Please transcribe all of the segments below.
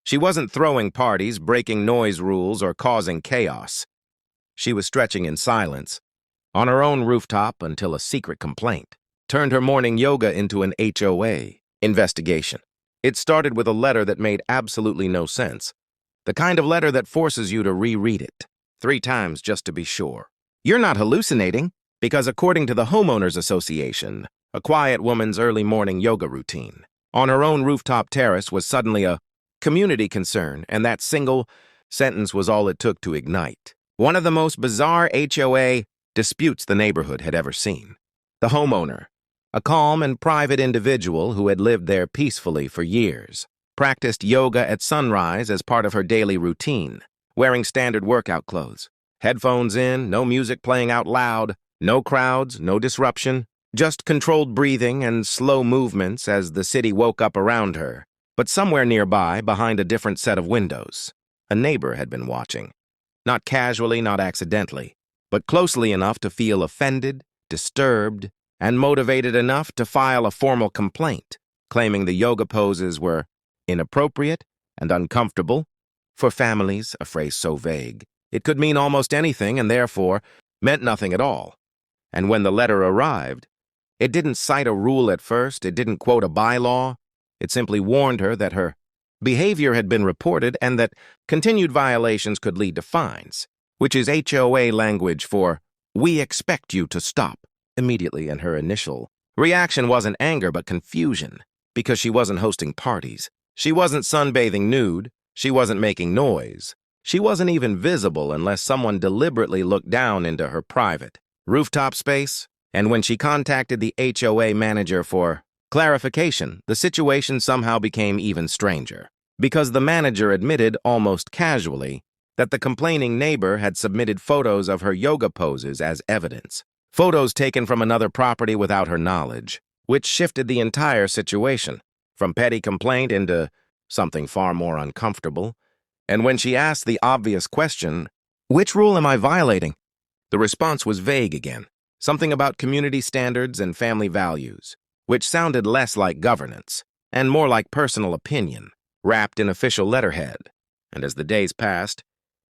She wasn't throwing parties, breaking noise rules, or causing chaos. She was stretching in silence, on her own rooftop until a secret complaint turned her morning yoga into an HOA investigation. It started with a letter that made absolutely no sense. The kind of letter that forces you to reread it 3 times just to be sure. You're not hallucinating, because according to the Homeowners Association, a quiet woman's early morning yoga routine on her own rooftop terrace was suddenly a community concern, and that single sentence was all it took to ignite one of the most bizarre HOA disputes the neighborhood had ever seen. The homeowner, a calm and private individual who had lived there peacefully for years, practiced yoga at sunrise as part of her daily routine, wearing standard workout clothes. Headphones in, no music playing out loud, no crowds, no disruption, just controlled breathing and slow movements as the city woke up around her. But somewhere nearby, behind a different set of windows, a neighbor had been watching. Not casually, not accidentally, but closely enough to feel offended, disturbed, and motivated enough to file a formal complaint, claiming the yoga poses were inappropriate and uncomfortable. For families, a phrase so vague, it could mean almost anything and therefore meant nothing at all. And when the letter arrived, it didn't cite a rule at first, it didn't quote a bylaw, it simply warned her that her behavior had been reported and that continued violations could lead to fines, which is HOA language for, "We expect you to stop," immediately. And her initial reaction wasn't anger but confusion, because she wasn't hosting parties. She wasn't sunbathing nude. She wasn't making noise. She wasn't even visible unless someone deliberately looked down into her private rooftop space. And when she contacted the HOA manager for clarification, the situation somehow became even stranger, because the manager admitted almost casually that the complaining neighbor had submitted photos of her yoga poses as evidence, photos taken from another property without her knowledge, which shifted the entire situation from petty complaint into something far more uncomfortable. And when she asked the obvious question, "Which rule am I violating?" the response was vague again, something about community standards and family values, which sounded less like governance and more like personal opinion, wrapped in official letterhead. And as the days passed,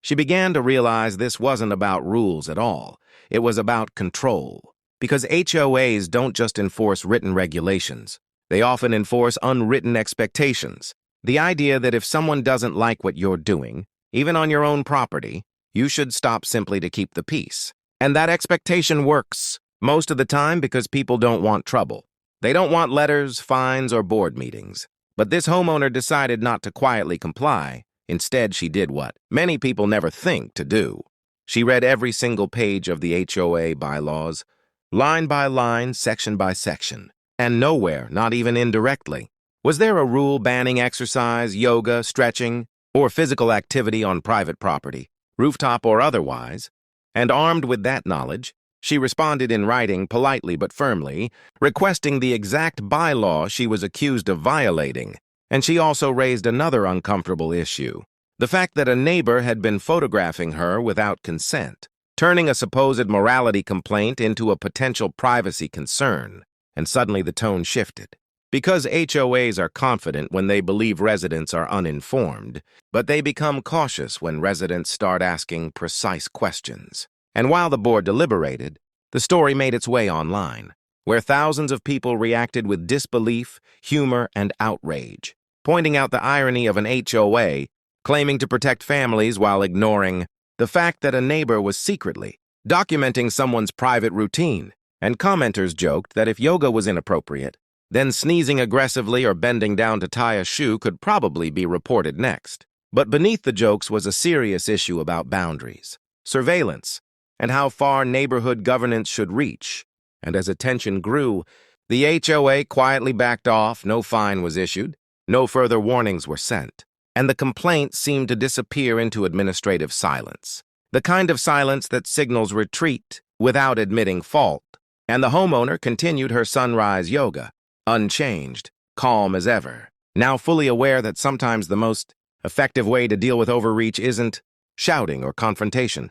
she began to realize this wasn't about rules at all. It was about control. Because HOAs don't just enforce written regulations. They often enforce unwritten expectations. The idea that if someone doesn't like what you're doing, even on your own property, you should stop simply to keep the peace. And that expectation works most of the time because people don't want trouble. They don't want letters, fines, or board meetings. But this homeowner decided not to quietly comply. Instead, she did what many people never think to do. She read every single page of the HOA bylaws, line by line, section by section. And nowhere, not even indirectly, was there a rule banning exercise, yoga, stretching, or physical activity on private property, rooftop or otherwise. And armed with that knowledge, she responded in writing, politely but firmly, requesting the exact bylaw she was accused of violating. And she also raised another uncomfortable issue, the fact that a neighbor had been photographing her without consent, turning a supposed morality complaint into a potential privacy concern. And suddenly the tone shifted. Because HOAs are confident when they believe residents are uninformed, but they become cautious when residents start asking precise questions. And while the board deliberated, the story made its way online, where thousands of people reacted with disbelief, humor, and outrage, pointing out the irony of an HOA claiming to protect families while ignoring the fact that a neighbor was secretly documenting someone's private routine. And commenters joked that if yoga was inappropriate, then sneezing aggressively or bending down to tie a shoe could probably be reported next. But beneath the jokes was a serious issue about boundaries, surveillance, and how far neighborhood governance should reach. And as attention grew, the HOA quietly backed off, no fine was issued, no further warnings were sent, and the complaint seemed to disappear into administrative silence, the kind of silence that signals retreat without admitting fault. And the homeowner continued her sunrise yoga, unchanged, calm as ever, now fully aware that sometimes the most effective way to deal with overreach isn't shouting or confrontation,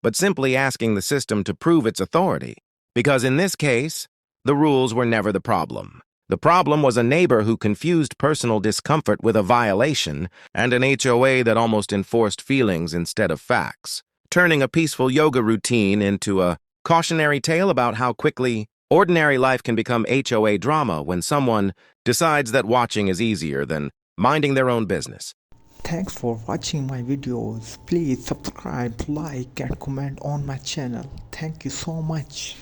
but simply asking the system to prove its authority. Because in this case, the rules were never the problem. The problem was a neighbor who confused personal discomfort with a violation and an HOA that almost enforced feelings instead of facts, turning a peaceful yoga routine into a cautionary tale about how quickly ordinary life can become HOA drama when someone decides that watching is easier than minding their own business. Thanks for watching my videos. Please subscribe, like and comment on my channel. Thank you so much.